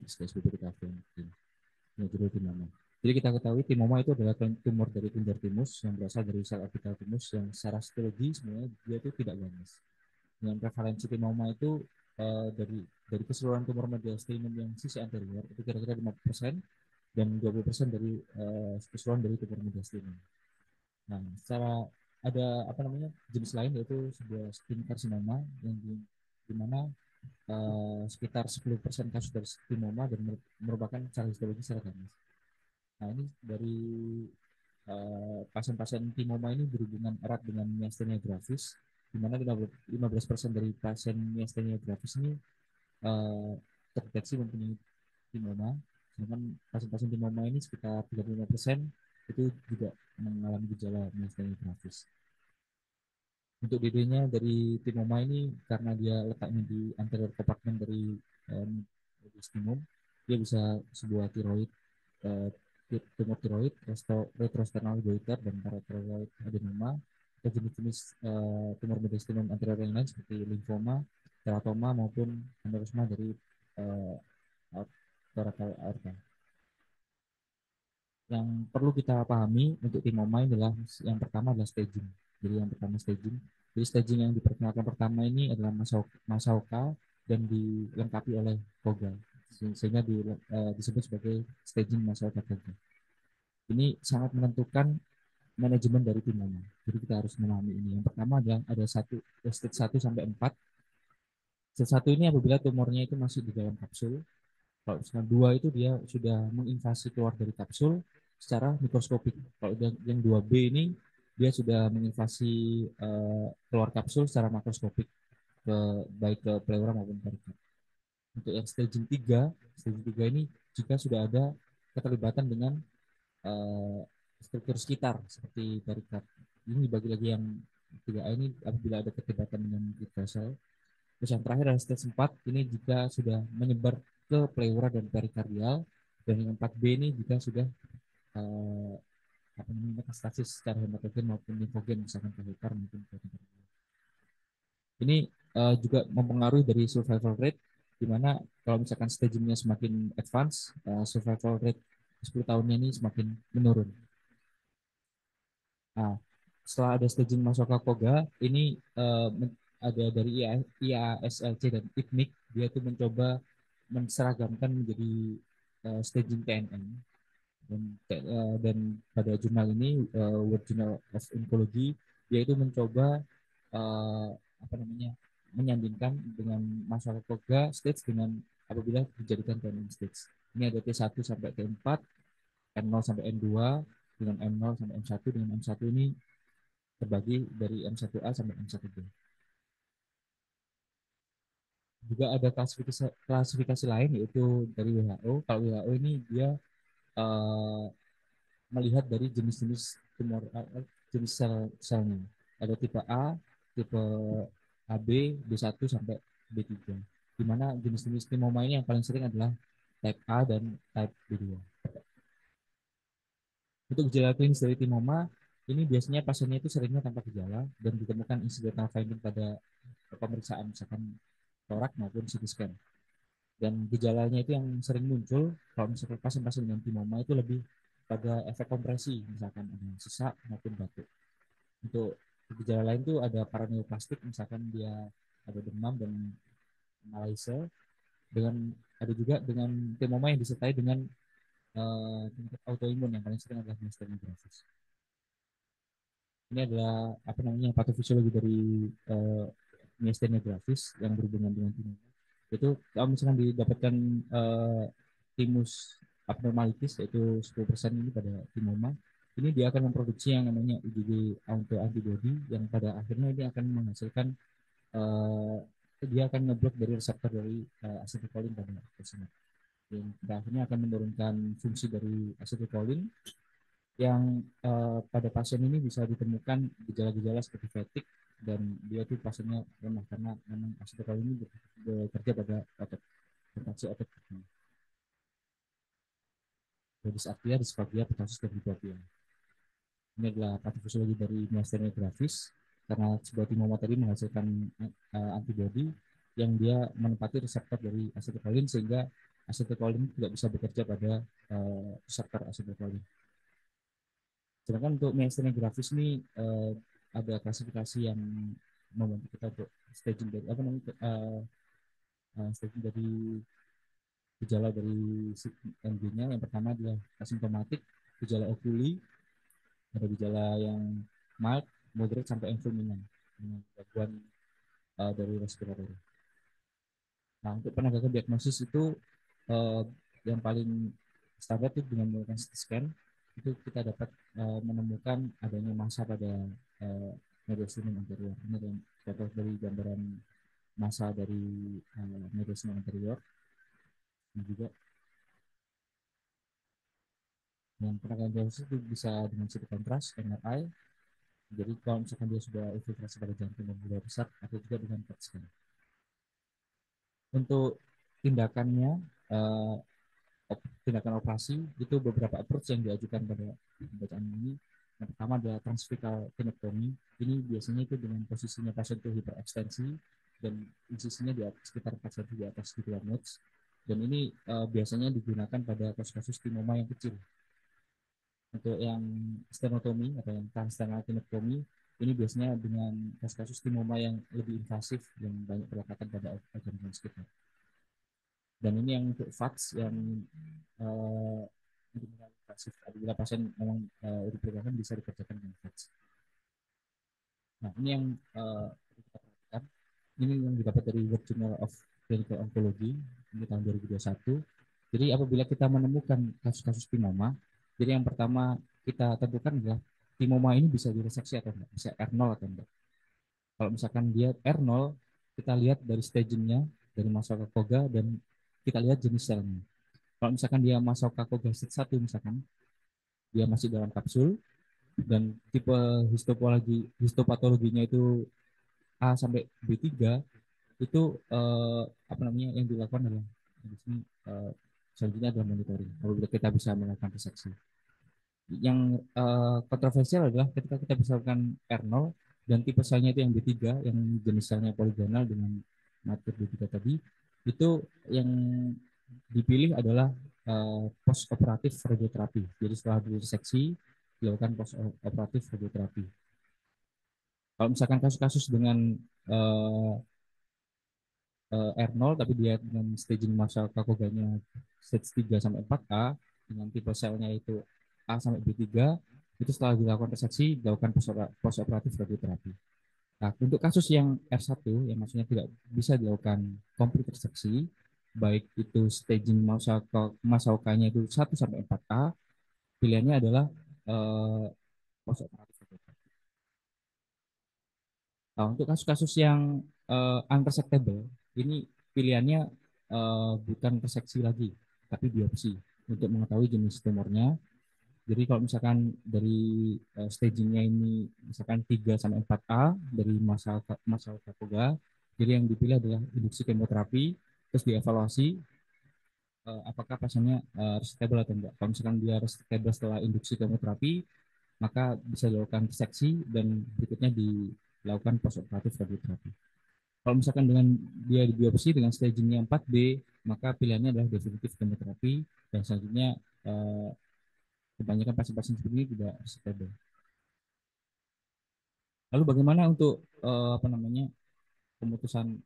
SPP kafein. Ya, jadi timoma. Jadi kita ketahui timoma itu adalah tumor dari tunder timus yang berasal dari sel apical timus yang secara histologi sebenarnya dia itu tidak ganas. Dengan prevalensi timoma itu dari keseluruhan tumor mediastinum yang sisi anterior itu kira-kira 50% dan 20% dari keseluruhan dari tumor mediastinum. Nah, secara ada apa namanya jenis lain yaitu sebuah skin karsinoma yang di mana sekitar 10% kasus dari skinoma dan merupakan cara histologi secara ganas. Nah, ini dari pasien-pasien timoma ini berhubungan erat dengan miastenia gravis, di mana 15% dari pasien miastenia gravis ini uh, terdeteksi mempunyai timoma, sedangkan pasien-pasien timoma ini sekitar 35% itu juga mengalami gejala miastenia gravis. Untuk DD-nya dari timoma ini karena dia letaknya di anterior compartment dari mediastinum, dia bisa sebuah tiroid, uh, tumor tiroid, retrosternal goiter dan paratiroid adenoma, atau jenis-jenis tumor mediastinum anterior yang lain seperti limfoma, teratoma maupun aneurysma dari uh, thoracal aorta. Yang perlu kita pahami untuk timoma adalah yang pertama adalah staging. Jadi yang pertama staging. Jadi staging yang diperkenalkan pertama ini adalah Masaoka dan dilengkapi oleh Koga sehingga disebut sebagai staging Masaoka Koga. Ini sangat menentukan manajemen dari timoma. Jadi kita harus memahami ini. Yang pertama adalah ada stage 1 sampai 4. Stage 1 ini apabila tumornya itu masih di dalam kapsul. Kalau misalkan 2 itu dia sudah menginvasi keluar dari kapsul secara mikroskopik. Kalau yang 2B ini dia sudah menginvasi keluar kapsul secara makroskopik ke baik ke pleura maupun perikard. Untuk yang staging 3 ini jika sudah ada keterlibatan dengan uh, struktur sekitar seperti perikard. Ini dibagi lagi yang 3A ini apabila ada keterlibatan dengan blood vessel. Terus yang terakhir adalah stage 4 ini jika sudah menyebar ke pleura dan perikardial, dan yang 4B ini jika sudah uh, apa namanya metastasis secara hematogen maupun limfogen misalkan ke hepar mungkin ke ini juga mempengaruhi dari survival rate di mana kalau misalkan stagingnya semakin advance survival rate 10 tahunnya ini semakin menurun. Nah, setelah ada staging masuk ke Koga, ini ada dari IASLC dan IPNIC, dia itu mencoba menseragamkan menjadi staging TNM. Dan pada jurnal ini, World Journal of Oncology, dia itu mencoba uh, apa namanya menyandingkan dengan masalah Koga stage dengan apabila dijadikan TNM stage. Ini ada T1 sampai T4, N0 sampai N2, dengan M0 sampai M1, dengan M1 ini terbagi dari M1A sampai M1B. Juga ada klasifikasi lain yaitu dari WHO. Kalau WHO ini dia uh, melihat dari jenis-jenis tumor, jenis selnya. Ada tipe A, tipe AB, B1 sampai B3. Di mana jenis-jenis timoma ini yang paling sering adalah type A dan type B2. Untuk gejala klinis dari timoma, ini biasanya pasiennya itu seringnya tanpa gejala dan ditemukan incidental finding pada pemeriksaan misalkan torak maupun CT scan. Dan gejalanya itu yang sering muncul kalau misalkan pasien-pasien dengan timoma itu lebih pada efek kompresi, misalkan ada sesak maupun batuk. Untuk gejala lain itu ada paraneoplastik, misalkan dia ada demam dan malaise. Dengan ada juga dengan timoma yang disertai dengan penyakit autoimun yang paling sering adalah myasthenia gravis. Ini adalah apa namanya patofisiologi dari myasthenia gravis yang berhubungan dengan timoma. Itu kalau misalkan didapatkan timus abnormalitis yaitu 10% ini pada timoma, ini dia akan memproduksi yang namanya IgG autoantibody yang pada akhirnya ini akan menghasilkan uh, dia akan ngeblok dari reseptor dari acetylcholine pada tersebut. Yang pada akhirnya akan menurunkan fungsi dari acetylcholine yang pada pasien ini bisa ditemukan gejala-gejala seperti fatigue dan dia tuh pasiennya lemah karena memang acetylcholine ini bekerja pada otot, kontraksi otot. Dysarthria, disfagia, ptosis, dan hipopia. Ini adalah patofisiologi dari myasthenia gravis karena sebuah timoma tadi menghasilkan antibodi yang dia menempati reseptor dari acetylcholine sehingga acetylcholine tidak bisa bekerja pada reseptor acetylcholine. Sedangkan untuk myasthenia gravis ini ada klasifikasi yang membantu kita untuk staging dari apa namanya staging dari gejala dari MG-nya. Yang pertama adalah asimptomatik, gejala okuli, ada gejala yang mild, moderate sampai yang fulminant, gangguan dari respirator. Nah, untuk penegakan diagnosis itu uh, yang paling standar itu dengan menggunakan CT scan itu kita dapat menemukan adanya massa pada uh, mediastinum anterior. Ini yang contoh dari gambaran massa dari mediastinum anterior. Dan juga yang penegakan diagnosis itu bisa dengan CT kontras, MRI. Jadi kalau misalkan dia sudah infiltrasi pada jantung dan gula besar, atau juga dengan PET scan. Untuk tindakannya, uh, tindakan operasi itu beberapa approach yang diajukan pada pembacaan ini. Yang pertama adalah transfecal tenectomy. Ini biasanya itu dengan posisinya pasien itu hiperekstensi dan insisinya di atas, sekitar 4 cm di atas di nodes. Dan ini biasanya digunakan pada kasus-kasus timoma yang kecil. Untuk yang stenotomi atau yang transsternal tenectomy ini biasanya dengan kasus-kasus timoma yang lebih invasif yang banyak pelekatan pada organ sekitar. Dan ini yang untuk VATS yang uh, apabila pasien memang diperlukan bisa dikerjakan dengan VATS. Nah, ini yang kita perhatikan. Ini yang didapat dari World Journal of Clinical Oncology ini tahun 2021. Jadi apabila kita menemukan kasus-kasus timoma, jadi yang pertama kita tentukan adalah timoma ini bisa direseksi atau enggak, bisa R0 atau enggak. Kalau misalkan dia R0, kita lihat dari stagingnya, dari masa Koga, dan kita lihat jenis selnya. Kalau misalkan dia masuk kakogasit 1 misalkan, dia masih dalam kapsul dan tipe histopatologinya itu A sampai B3 itu apa namanya yang dilakukan adalah di sini selanjutnya adalah monitoring. Apabila kita bisa melakukan reseksi. Yang kontroversial adalah ketika kita bisa melakukan R0 dan tipe selnya itu yang B3 yang jenis selnya poligonal dengan matur B3 tadi, itu yang dipilih adalah post operatif radioterapi. Jadi setelah direseksi dilakukan post operatif radioterapi. Kalau misalkan kasus-kasus dengan uh, R0 tapi dia dengan staging masa kakoganya stage 3 sampai 4A dengan tipe selnya itu A sampai B3 itu setelah dilakukan reseksi dilakukan post operatif radioterapi. Nah, untuk kasus yang R1 yang maksudnya tidak bisa dilakukan komplit reseksi baik itu staging masaukannya itu 1 sampai 4A, pilihannya adalah post operatif radioterapi. Nah, untuk kasus-kasus yang unresectable, ini pilihannya bukan reseksi lagi, tapi biopsi untuk mengetahui jenis tumornya. Jadi kalau misalkan dari stagingnya ini misalkan 3 sampai 4A dari masa Kapoga, jadi yang dipilih adalah induksi kemoterapi, terus dievaluasi apakah pasiennya resectable atau enggak. Kalau misalkan dia resectable setelah induksi kemoterapi, maka bisa dilakukan reseksi dan berikutnya dilakukan postoperatif radioterapi. Kalau misalkan dengan dia di biopsi dengan stagingnya 4B, maka pilihannya adalah definitif kemoterapi dan selanjutnya kebanyakan pasien-pasien seperti ini tidak stable. Lalu bagaimana untuk apa namanya pemutusan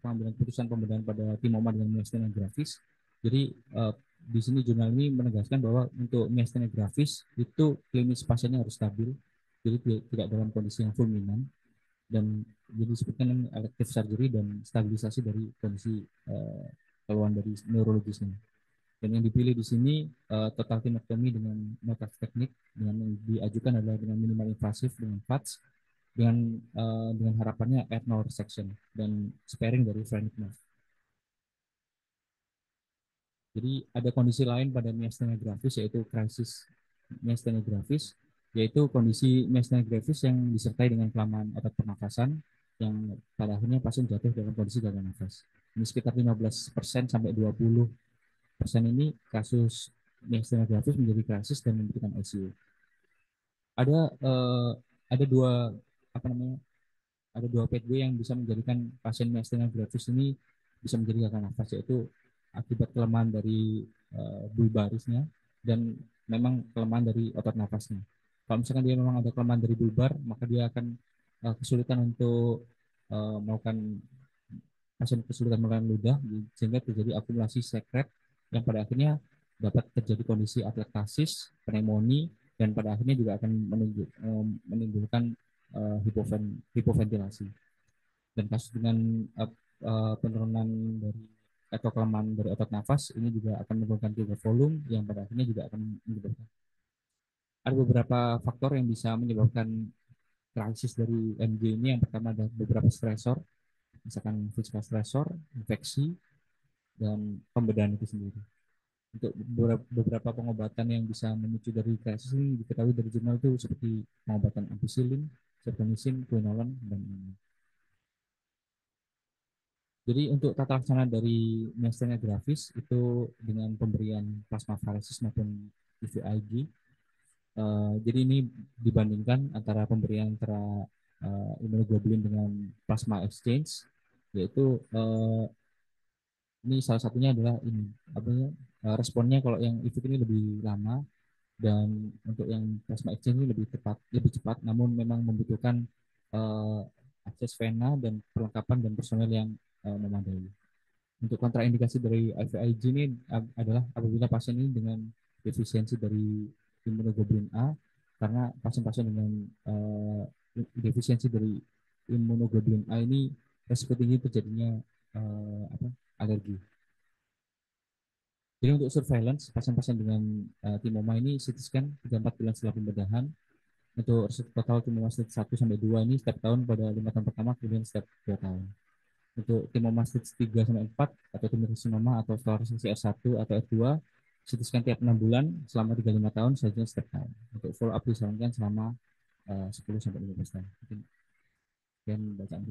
pengambilan keputusan pembedahan pada timoma dengan myasthenia gravis? Jadi di sini jurnal ini menegaskan bahwa untuk myasthenia gravis itu klinis pasiennya harus stabil, jadi tidak dalam kondisi yang fulminan dan jadi disebutkan elective surgery dan stabilisasi dari kondisi keluhan dari neurologisnya. Dan yang dipilih di sini total tinectomy dengan nota teknik dengan yang diajukan adalah dengan minimal invasif dengan FATS dengan harapannya ethno resection dan sparing dari phrenic nerve. Jadi ada kondisi lain pada myasthenia gravis yaitu krisis myasthenia gravis, yaitu kondisi myasthenia gravis yang disertai dengan kelamahan otot pernafasan yang pada akhirnya pasien jatuh dalam kondisi gagal nafas. Ini sekitar 15% sampai 20% ini kasus myasthenia gravis menjadi krisis dan membutuhkan ICU. Ada ada dua apa namanya ada dua pathway yang bisa menjadikan pasien myasthenia gravis ini bisa menjadi gagal nafas, yaitu akibat kelemahan dari bulbarisnya dan memang kelemahan dari otot nafasnya. Kalau misalkan dia memang ada kelemahan dari bulbar, maka dia akan kesulitan untuk melakukan pasien kesulitan melakukan ludah sehingga terjadi akumulasi sekret yang pada akhirnya dapat terjadi kondisi atelektasis, pneumonia dan pada akhirnya juga akan menimbulkan hipoventilasi. Dan kasus dengan penurunan dari atau kelemahan dari otot nafas ini juga akan menimbulkan trigger volume yang pada akhirnya juga akan menyebabkan ada beberapa faktor yang bisa menyebabkan krisis dari MG ini. Yang pertama ada beberapa stresor, misalkan physical stressor, infeksi, dan pembedahan itu sendiri. Untuk beberapa pengobatan yang bisa memicu dari krisis ini diketahui dari jurnal itu seperti pengobatan ampicillin, streptomycin, quinolone, dan lain-lain. Jadi untuk tata laksana dari myasthenia gravis itu dengan pemberian plasmafaresis maupun IVIG. Jadi ini dibandingkan antara pemberian antara immunoglobulin dengan plasma exchange, yaitu ini salah satunya adalah ini apa ya, responnya kalau yang IVIG ini lebih lama dan untuk yang plasma exchange ini lebih cepat, namun memang membutuhkan uh, akses vena dan perlengkapan dan personel yang memadai. Untuk kontraindikasi dari IVIG ini adalah apabila pasien ini dengan defisiensi dari immunoglobulin A, karena pasien-pasien dengan defisiensi dari immunoglobulin A ini resiko tinggi terjadinya alergi. Jadi untuk surveillance pasien-pasien dengan timoma ini CT scan 3-4 bulan setelah pembedahan. Untuk total timoma stage 1 sampai 2 ini setiap tahun pada 5 tahun pertama, kemudian setiap 2 tahun. Untuk timoma stage 3 sampai 4 atau timorosinoma atau sklerosis R1 atau R2 CT scan tiap 6 bulan selama 3-5 tahun, saja setiap tahun. Untuk follow up disarankan selama 10 sampai 15 tahun. Mungkin bacaan